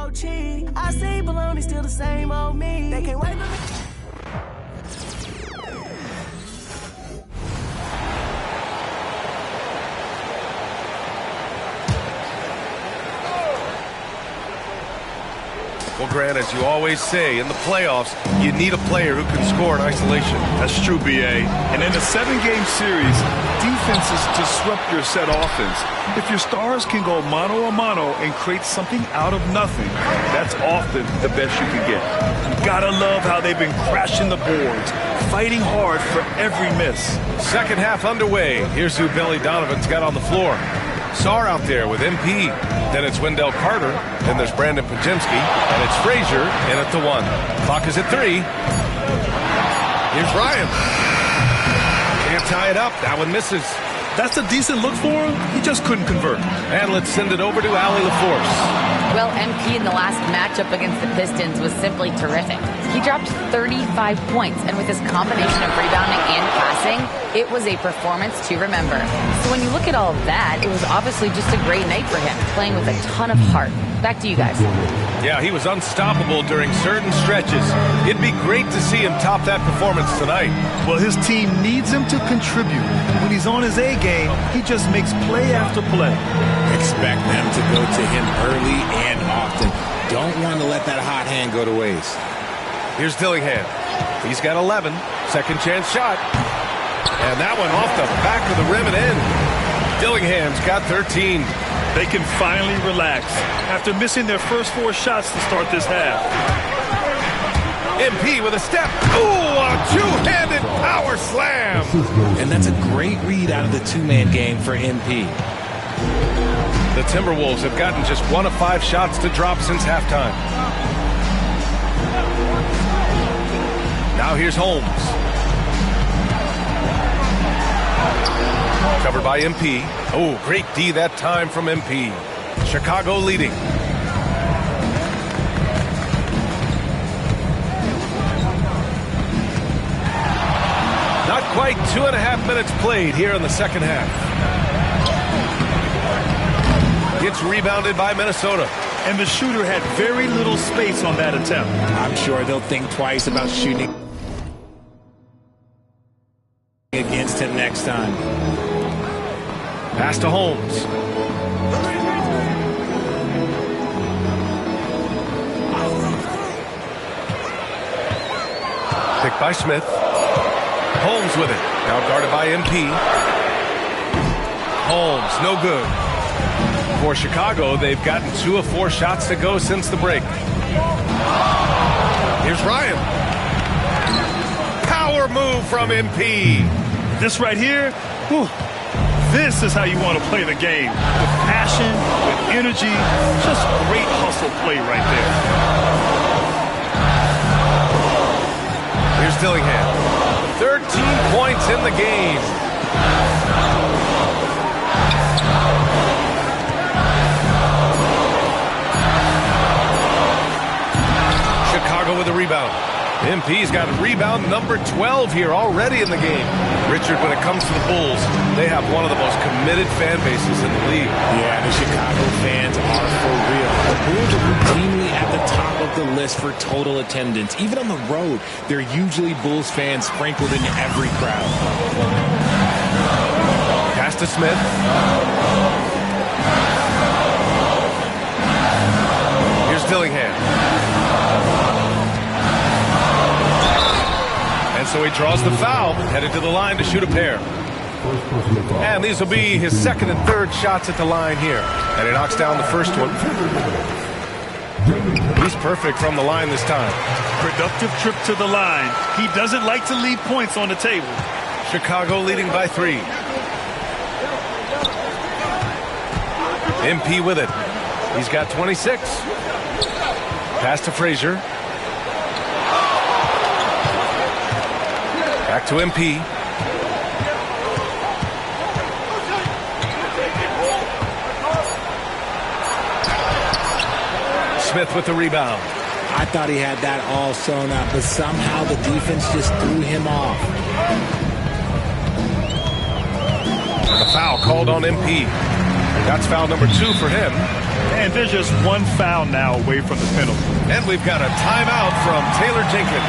old cheese. I see baloney, still the same old me. They can't wait for me. Well, Grant, as you always say, in the playoffs, you need a player who can score in isolation. That's true, B.A. And in a 7-game series, defenses disrupt your set offense. If your stars can go mano-a-mano and create something out of nothing, that's often the best you can get. You gotta love how they've been crashing the boards, fighting hard for every miss. Second half underway. Here's who Billy Donovan's got on the floor. Sarr out there with MP. Then it's Wendell Carter. Then there's Brandon Pajemski. And it's Frazier in at the 1. Clock is at 3. Here's Ryan. Can't tie it up. That one misses. That's a decent look for him. He just couldn't convert. And let's send it over to Allie LaForce. Well, MP in the last matchup against the Pistons was simply terrific. He dropped 35 points, and with his combination of rebounding and passing, it was a performance to remember. So when you look at all of that, it was obviously just a great night for him, playing with a ton of heart. Back to you guys. Yeah, he was unstoppable during certain stretches. It'd be great to see him top that performance tonight. Well, his team needs him to contribute. When he's on his A game, he just makes play after play. Expect them to go to him early and often. Don't want to let that hot hand go to waste. Here's Dillingham. He's got 11. Second chance shot. And that one off the back of the rim and in. Dillingham's got 13. They can finally relax after missing their first 4 shots to start this half. MP with a step. Ooh, a two-handed power slam. And that's a great read out of the two-man game for MP. The Timberwolves have gotten just 1 of 5 shots to drop since halftime. Now here's Holmes. Covered by MP. Oh, great D that time from MP. Chicago leading. Not quite 2.5 minutes played here in the second half. Gets rebounded by Minnesota. And the shooter had very little space on that attempt. I'm sure they'll think twice about shooting against him next time. Pass to Holmes. Picked by Smith. Holmes with it. Now guarded by MP. Holmes, no good. For Chicago, they've gotten 2 of 4 shots to go since the break. Here's Ryan. Power move from MP. This right here, whew, this is how you want to play the game. With passion, with energy, just great hustle play right there. Here's Dillingham. 13 points in the game. Chicago with a rebound. MP's got rebound number 12 here already in the game. Richard, when it comes to the Bulls, they have one of the most committed fan bases in the league. Yeah, the Chicago fans are for real. The Bulls are routinely at the top of the list for total attendance. Even on the road, there are usually Bulls fans sprinkled in every crowd. Pass to Smith. Here's Dillingham. And so he draws the foul, headed to the line to shoot a pair. And these will be his second and third shots at the line here. And he knocks down the first one. He's perfect from the line this time. Productive trip to the line. He doesn't like to leave points on the table. Chicago leading by 3. MP with it. He's got 26. Pass to Frazier. Back to MP. Smith with the rebound. I thought he had that all sewn up, but somehow the defense just threw him off. And the foul called on MP. That's foul number 2 for him. And they're just one foul now away from the penalty. And we've got a timeout from Taylor Jenkins.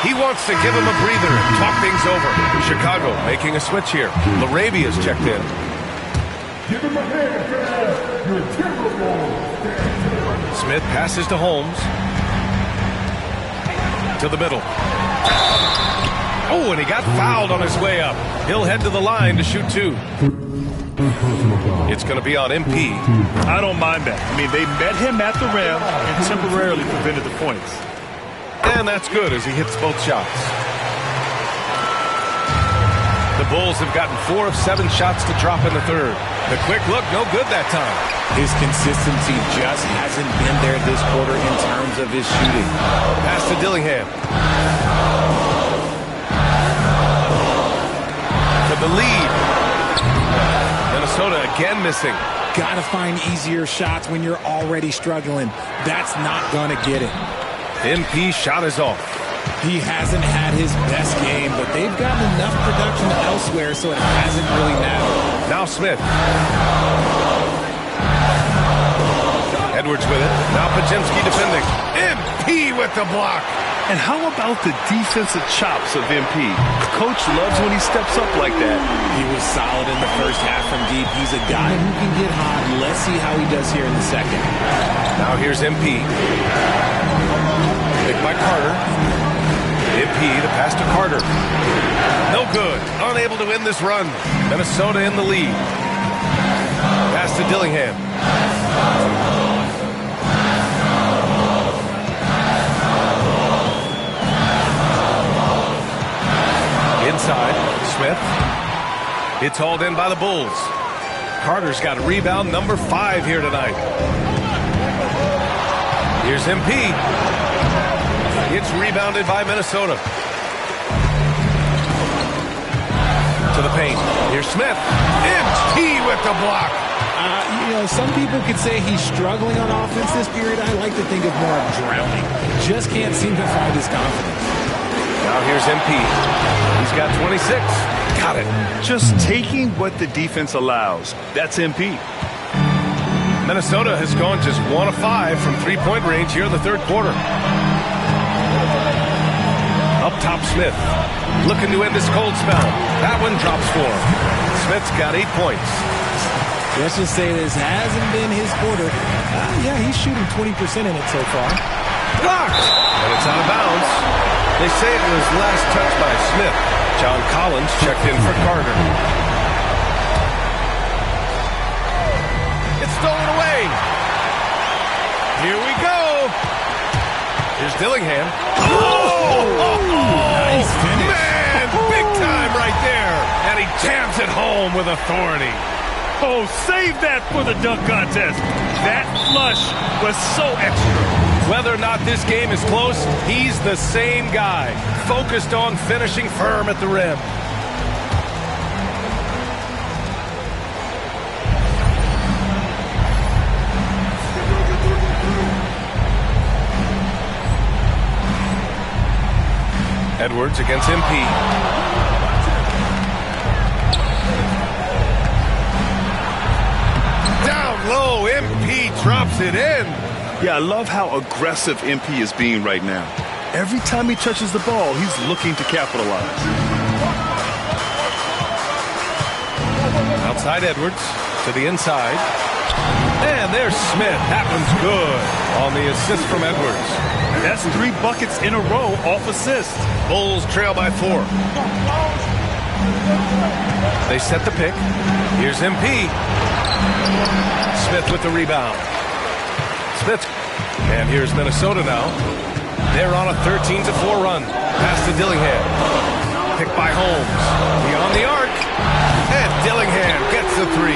He wants to give him a breather and talk things over. Chicago making a switch here. Larabia's checked in. Give him a hand, fans. You're terrible. Smith passes to Holmes. To the middle. Oh, and he got fouled on his way up. He'll head to the line to shoot two. It's going to be on MP. I don't mind that. I mean, they met him at the rim and temporarily prevented the points. And that's good as he hits both shots. The Bulls have gotten 4 of 7 shots to drop in the third. The quick look, no good that time. His consistency just hasn't been there this quarter in terms of his shooting. Pass to Dillingham. To the lead. Minnesota again missing. Gotta find easier shots when you're already struggling. That's not gonna get it. MP shot is off. He hasn't had his best game, but they've gotten enough production elsewhere, so it hasn't really mattered. Now Smith. Edwards with it. Now Pajemski defending. MP with the block. And how about the defensive chops of MP? Coach loves when he steps up like that. He was solid in the first half from deep. He's a guy who can get hot. Let's see how he does here in the second. Now here's MP. Picked by Carter. MP, the pass to Carter. No good. Unable to win this run. Minnesota in the lead. Pass to Dillingham. Inside, Smith. It's hauled in by the Bulls. Carter's got rebound number 5 here tonight. Here's MP. It's rebounded by Minnesota. To the paint. Here's Smith. MP with the block. Some people could say he's struggling on offense this period. I like to think of more of drowning. Just can't seem to find his confidence. Now here's MP. He's got 26. Got it. Just taking what the defense allows. That's MP. Minnesota has gone just 1 of 5 from three-point range here in the third quarter. Up top, Smith. Looking to end this cold spell. That one drops 4. Smith's got 8 points. Let's just say this hasn't been his quarter. Yeah, he's shooting 20% in it so far. Blocked! And it's out of bounds. They say it was last touched by Smith. John Collins checked in for Carter. It's stolen away. Here we go. Here's Dillingham. Nice finish. Man, big time right there. And he jams it home with authority. Oh, save that for the dunk contest. That flush was so extra. Whether or not this game is close, he's the same guy, focused on finishing firm at the rim. Edwards against MP. Down low, MP drops it in. Yeah, I love how aggressive MP is being right now. Every time he touches the ball, he's looking to capitalize. Outside Edwards to the inside. And there's Smith. That one's good on the assist from Edwards. That's 3 buckets in a row off assist. Bulls trail by 4. They set the pick. Here's MP. Smith with the rebound. Smith. And here's Minnesota now. They're on a 13-4 run. Pass to Dillingham. Picked by Holmes. Beyond the arc. And Dillingham gets the 3.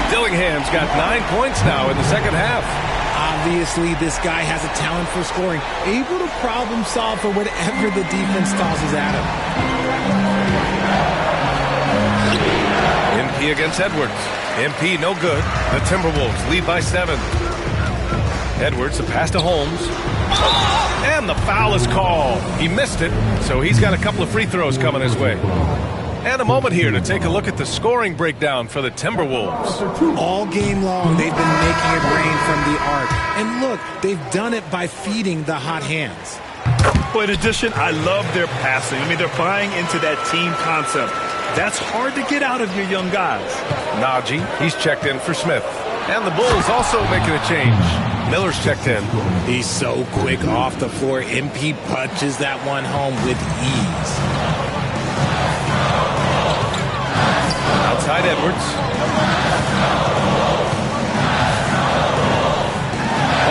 Dillingham's got 9 points now in the second half. Obviously, this guy has a talent for scoring. Able to problem solve for whatever the defense tosses at him. MP against Edwards. MP no good. The Timberwolves lead by 7. Edwards, the pass to Holmes. And the foul is called. He missed it, so he's got a couple of free throws coming his way. And a moment here to take a look at the scoring breakdown for the Timberwolves. All game long, they've been making it rain from the arc. And look, they've done it by feeding the hot hands. But in addition, I love their passing. I mean, they're buying into that team concept. That's hard to get out of your young guys. Najee, he's checked in for Smith. And the Bulls also making a change. Miller's checked in. He's so quick off the floor. MP punches that one home with ease. Outside Edwards.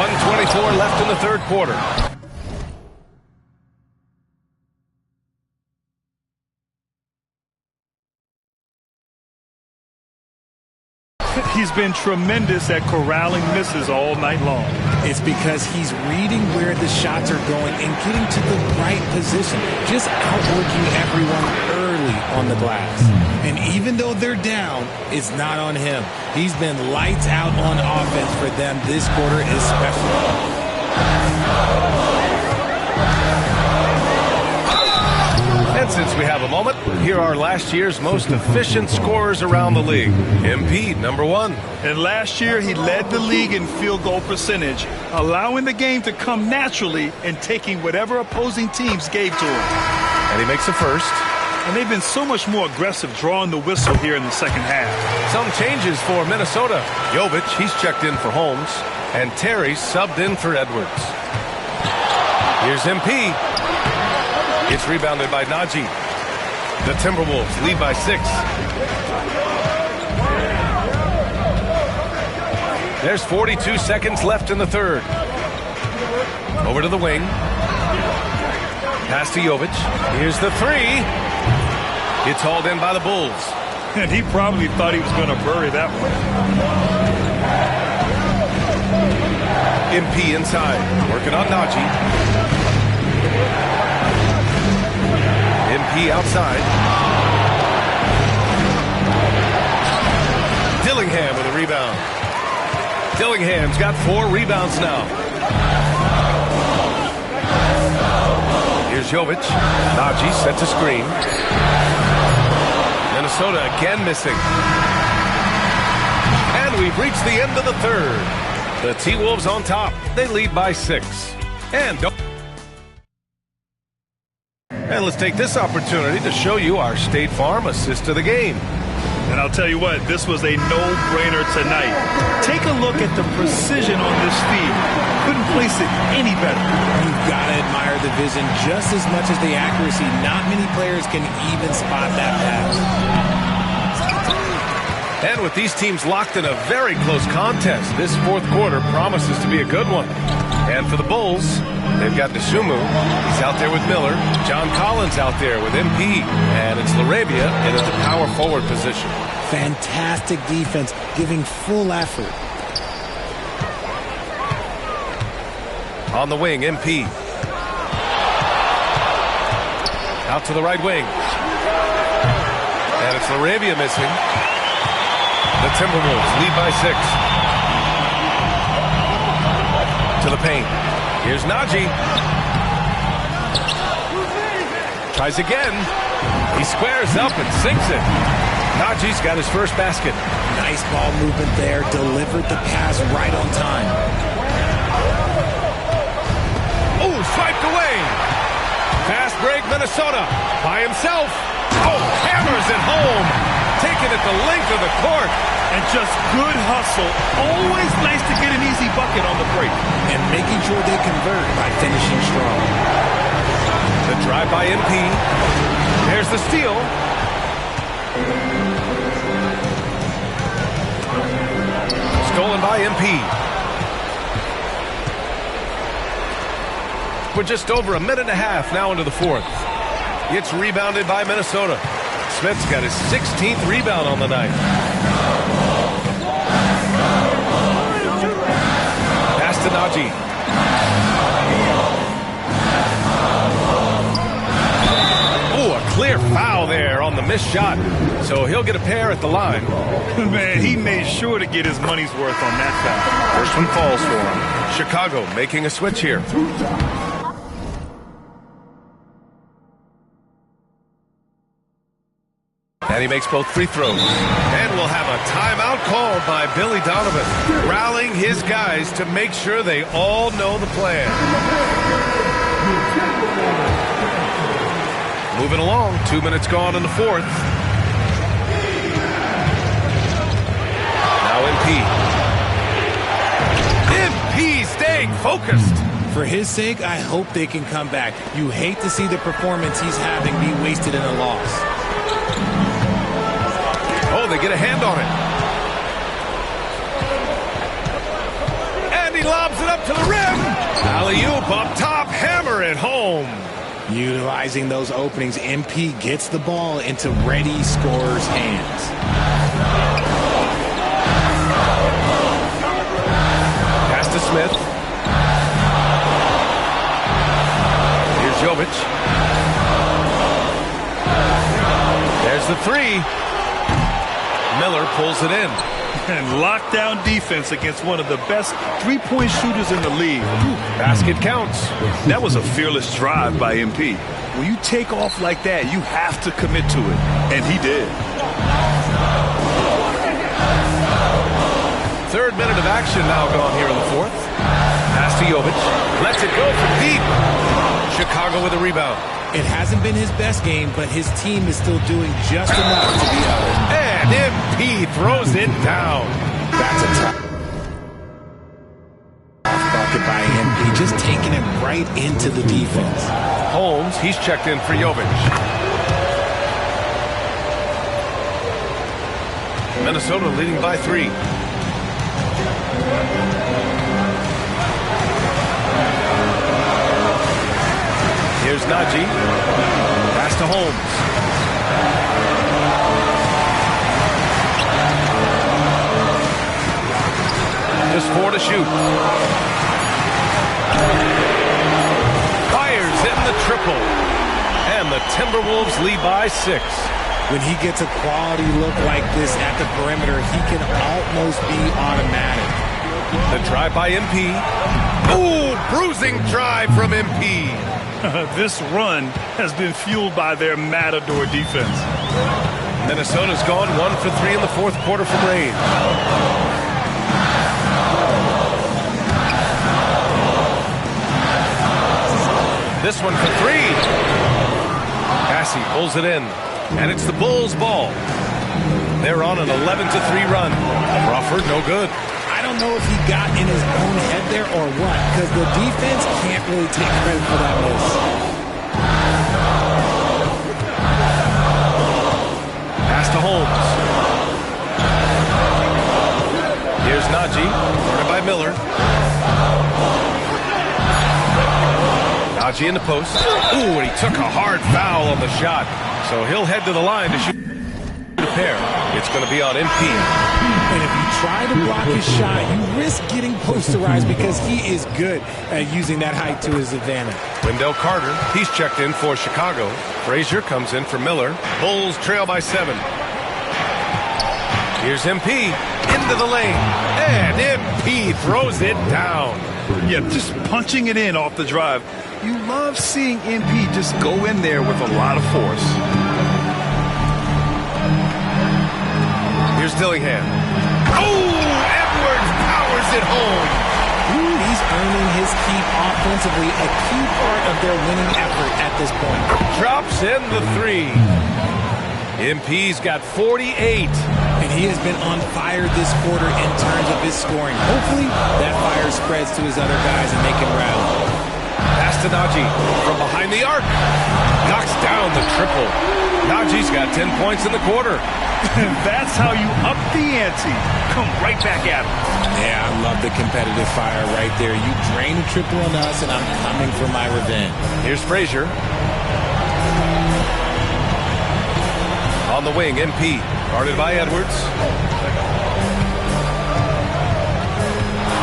1:24 left in the third quarter. He's been tremendous at corralling misses all night long. It's because he's reading where the shots are going and getting to the right position, just outworking everyone early on the glass. And even though they're down, it's not on him. He's been lights out on offense for them this quarter especially. And since we have a moment, here are last year's most efficient scorers around the league. MP, number 1. And last year, he led the league in field goal percentage, allowing the game to come naturally and taking whatever opposing teams gave to him. And he makes a first. And they've been so much more aggressive drawing the whistle here in the second half. Some changes for Minnesota. Jovic, he's checked in for Holmes. And Terry subbed in for Edwards. Here's MP. It's rebounded by Najee. The Timberwolves lead by 6. There's 42 seconds left in the third. Over to the wing. Pass to Jovic. Here's the 3. It's hauled in by the Bulls. And he probably thought he was going to bury that one. MP inside. Working on Najee. MP outside. Dillingham with a rebound. Dillingham's got 4 rebounds now. Here's Jovic. Najee sets a screen. Minnesota again missing. And we've reached the end of the third. The T-Wolves on top. They lead by 6. And let's take this opportunity to show you our State Farm assist of the game. And I'll tell you what, this was a no-brainer tonight. Take a look at the precision on this feed. Couldn't place it any better. You've got to admire the vision just as much as the accuracy. Not many players can even spot that pass. And with these teams locked in a very close contest, this fourth quarter promises to be a good one. And for the Bulls, they've got Desumu. He's out there with Miller. John Collins out there with MP. And it's Larabia in at the power forward position. Fantastic defense, giving full effort. On the wing, MP. Out to the right wing. And it's Larabia missing. The Timberwolves lead by 6. To the paint. Here's Najee. Tries again. He squares up and sinks it. Najee's got his first basket. Nice ball movement there. Delivered the pass right on time. Oh, swiped away. Fast break, Minnesota. By himself. Oh, hammers it home. Taking it the length of the court. And just good hustle. Always nice to get an easy bucket on the break. And making sure they convert by finishing strong. The drive by MP. There's the steal. Stolen by MP. We're just over a minute and a half now into the fourth. It's rebounded by Minnesota. Smith's got his 16th rebound on the night. Pass to Najee. Oh, a clear foul there on the missed shot. So he'll get a pair at the line. Man, he made sure to get his money's worth on that foul. First one falls for him. Chicago making a switch here. And he makes both free throws. And we'll have a timeout called by Billy Donovan, rallying his guys to make sure they all know the plan. Moving along, 2 minutes gone in the fourth. Now MP staying focused. For his sake, I hope they can come back. You hate to see the performance he's having be wasted in a loss. Oh, they get a hand on it. And he lobs it up to the rim. Alley-oop up top, hammer it home. Utilizing those openings, MP gets the ball into ready scorers' hands. Pass to Smith. Here's Jovic. There's the three. Miller pulls it in. And lockdown defense against one of the best three-point shooters in the league. Basket counts. That was a fearless drive by MP. When you take off like that, you have to commit to it. And he did. Third minute of action now gone here in the fourth. Pass to Jovic. Lets it go from deep. Chicago with a rebound. It hasn't been his best game, but his team is still doing just enough to be up. And MP throws it down. That's a tough bucket by MP, just taking it right into the defense. Holmes, he's checked in for Jovic. Minnesota leading by 3. Here's Najee. Pass to Holmes. Just 4 to shoot. Fires in the triple. And the Timberwolves lead by 6. When he gets a quality look like this at the perimeter, he can almost be automatic. The drive by MP. Ooh, bruising drive from MP. This run has been fueled by their matador defense. Minnesota's gone 1 for 3 in the fourth quarter from range. This one for 3. Cassie pulls it in, and it's the Bulls' ball. They're on an 11-3 run. Crawford, no good. I don't know if he got in his own head there or what, because the defense can't really take credit for that miss. Pass to Holmes. Here's Najee, guarded by Miller. Najee in the post. Ooh, and he took a hard foul on the shot. So he'll head to the line to shoot a pair. It's going to be on MP. And if you try to block his shot, you risk getting posterized because he is good at using that height to his advantage. Wendell Carter, he's checked in for Chicago. Frazier comes in for Miller. Bulls trail by 7. Here's MP into the lane. And MP throws it down. Yeah, just punching it in off the drive. You love seeing MP just go in there with a lot of force. Here's Dillingham. Oh, Edwards powers it home. Ooh, he's earning his keep offensively, a key part of their winning effort at this point. Drops in the 3. MP's got 48. And he has been on fire this quarter in terms of his scoring. Hopefully, that fire spreads to his other guys and they can rally. Pass to Najee from behind the arc. Knocks down the triple. Najee's got 10 points in the quarter. That's how you up the ante. Come right back at him. Yeah, I love the competitive fire right there. You drain a triple on us, and I'm coming for my revenge. Here's Frazier. On the wing, MP. Guarded by Edwards.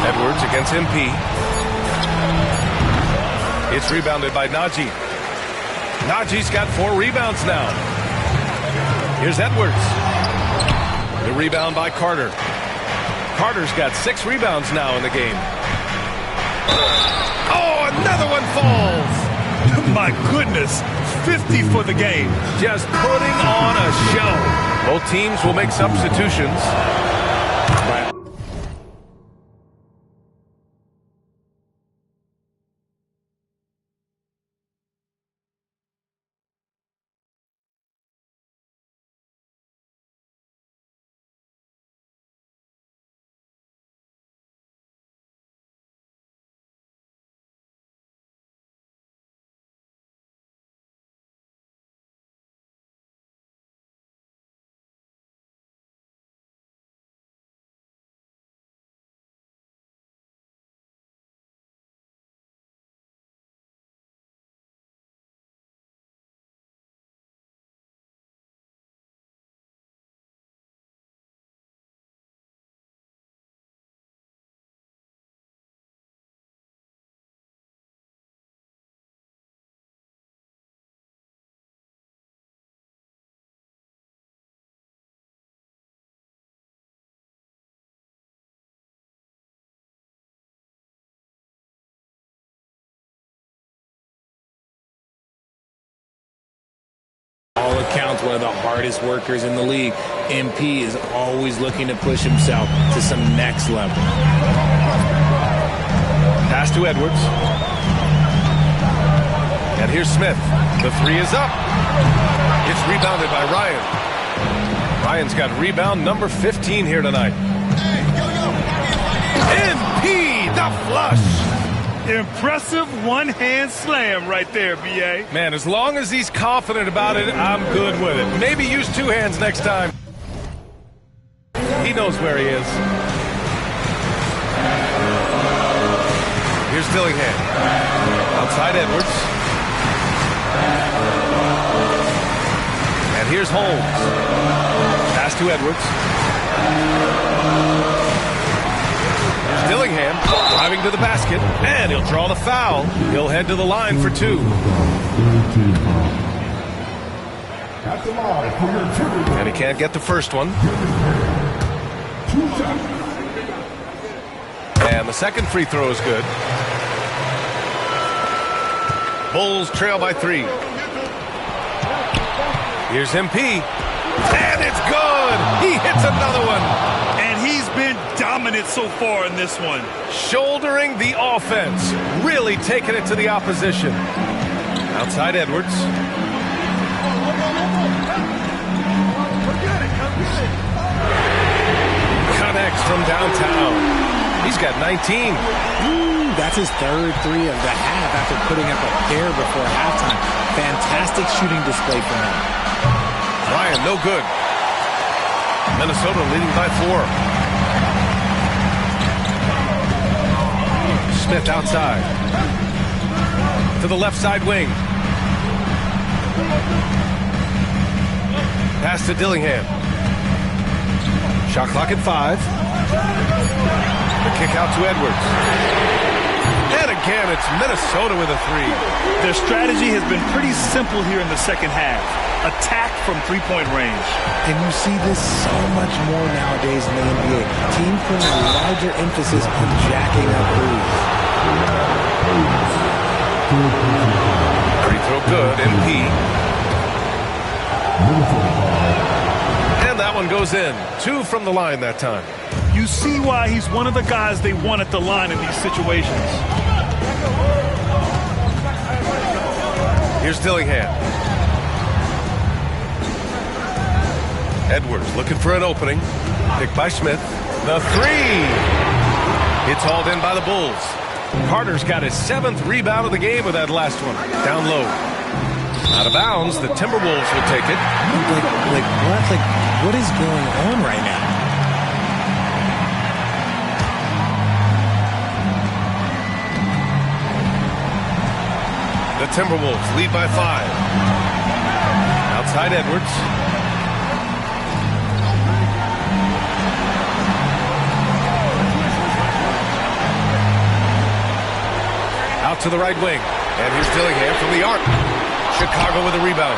Edwards against MP. It's rebounded by Najee. Najee's got 4 rebounds now. Here's Edwards. The rebound by Carter. Carter's got 6 rebounds now in the game. Oh, another one falls. My goodness, 50 for the game. Just putting on a show. Both teams will make substitutions. All accounts, one of the hardest workers in the league. MP is always looking to push himself to some next level. Pass to Edwards. And here's Smith. The three is up. It's rebounded by Ryan. Ryan's got rebound number 15 here tonight. MP, the flush. Impressive one-hand slam right there, B.A. Man, as long as he's confident about it, I'm good with it. Maybe use two hands next time. He knows where he is. Here's Dillingham. Outside Edwards. And here's Holmes. Pass to Edwards. Here's Dillingham driving to the basket, and he'll draw the foul. He'll head to the line for two. And he can't get the first one. And the second free throw is good. Bulls trail by 3. Here's MP. And it's good! He hits another one. And he's been dominant so far in this one. Shouldering the offense. Really taking it to the opposition. Outside Edwards. Connects from downtown. He's got 19. That's his third three of the half after putting up a pair before halftime. Fantastic shooting display from him. Ryan, no good. Minnesota leading by 4. Smith outside. To the left side wing. Pass to Dillingham. Shot clock at 5. The kick out to Edwards. And again, it's Minnesota with a 3. Their strategy has been pretty simple here in the second half. Attack from three-point range. And you see this so much more nowadays in the NBA. Teams putting a larger emphasis on jacking up threes. Free throw good, MP. And that one goes in. 2 from the line that time. You see why he's one of the guys they want at the line in these situations. Here's Dillingham. Edwards looking for an opening. Picked by Smith. The 3. It's hauled in by the Bulls. Carter's got his 7th rebound of the game with that last one. Down low. Out of bounds. The Timberwolves will take it. What is going on right now? The Timberwolves lead by 5. Outside Edwards. Out to the right wing. And here's Dillingham from the arc. Chicago with a rebound.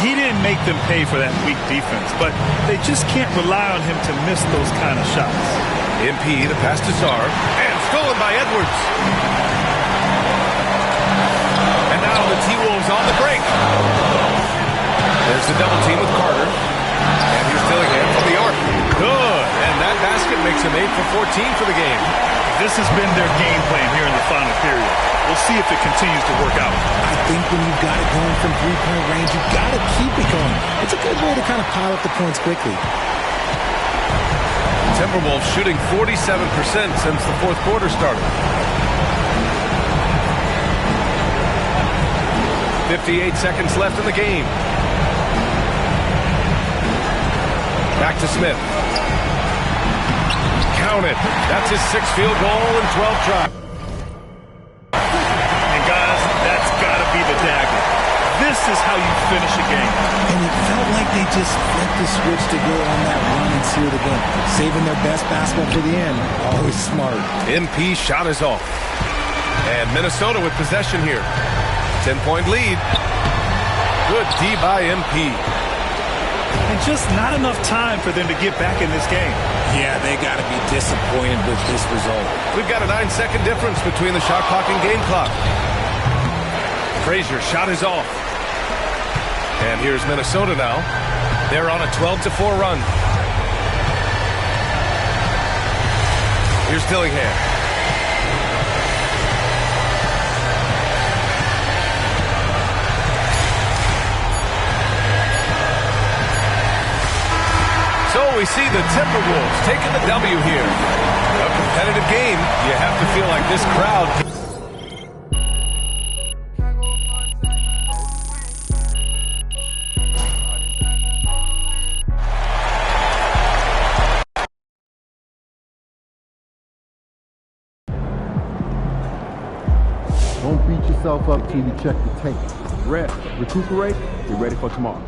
He didn't make them pay for that weak defense, but they just can't rely on him to miss those kind of shots. MP, the pass to Sarr. And stolen by Edwards. And now the T-Wolves on the break. There's the double team with Carter. And here's Dillingham from the arc. Good. And that basket makes him 8 for 14 for the game. This has been their game plan here in the final period. We'll see if it continues to work out. I think when you've got it going from three-point range, you've got to keep it going. It's a good way to kind of pile up the points quickly. Timberwolves shooting 47% since the fourth quarter started. 58 seconds left in the game. Back to Smith. Count it. That's his 6th field goal and 12 tries. And guys, that's got to be the dagger. This is how you finish a game. And it felt like they just flipped the switch to go on that run and seal the game. Saving their best basketball for the end. Always smart. MP shot is off. And Minnesota with possession here. 10-point lead. Good D by MP. And just not enough time for them to get back in this game. Yeah, they got to be disappointed with this result. We've got a 9-second difference between the shot clock and game clock. Frazier shot is off. And here's Minnesota now. They're on a 12-4 run. Here's Dillingham. So we see the Timberwolves taking the W here. A competitive game. You have to feel like this crowd... Don't beat yourself up till you check the tape. Rest, recuperate, get ready for tomorrow.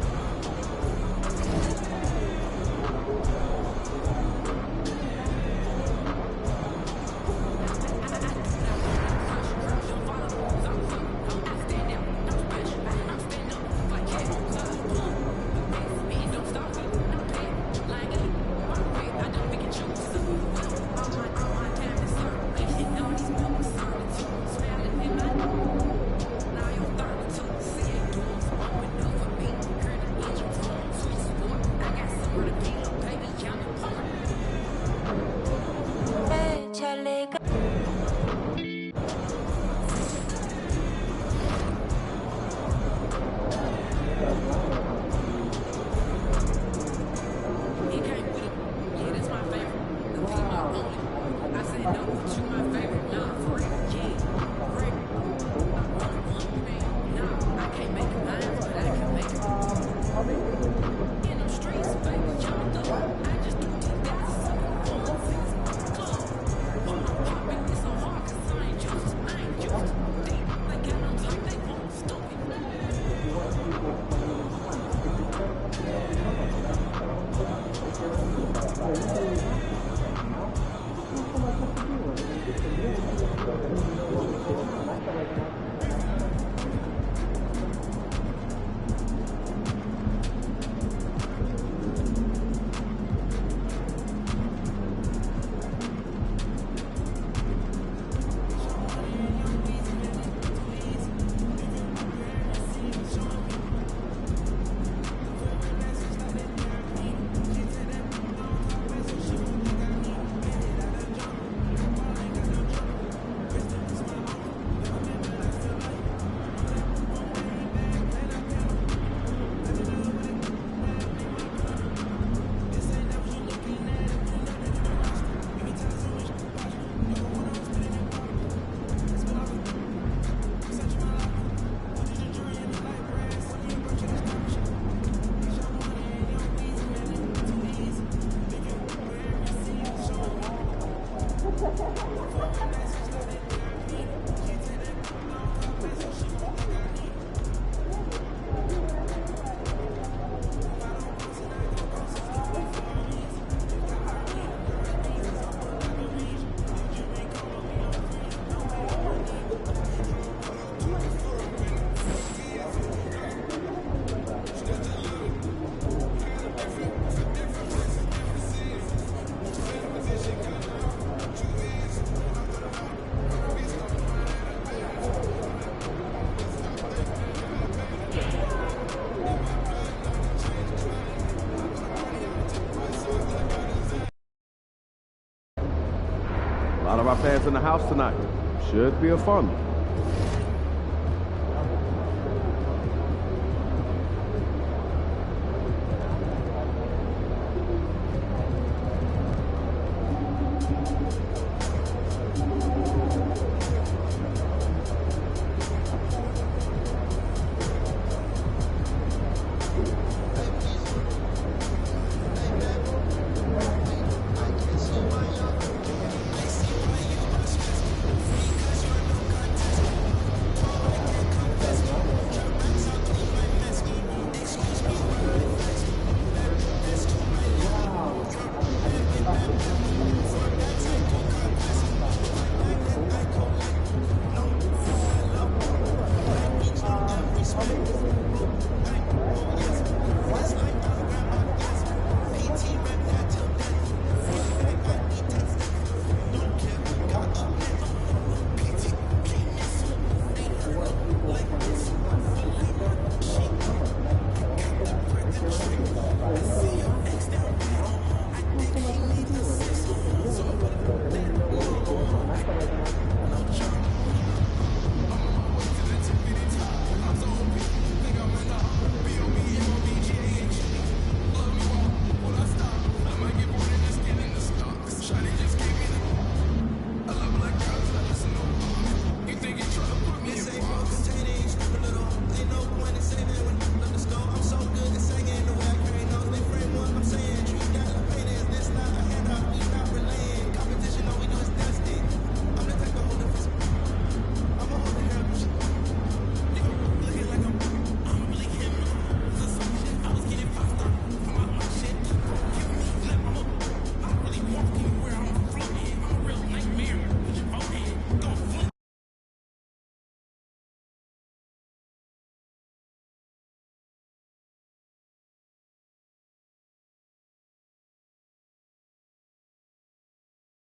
A lot of our fans in the house tonight. Should be a fun one.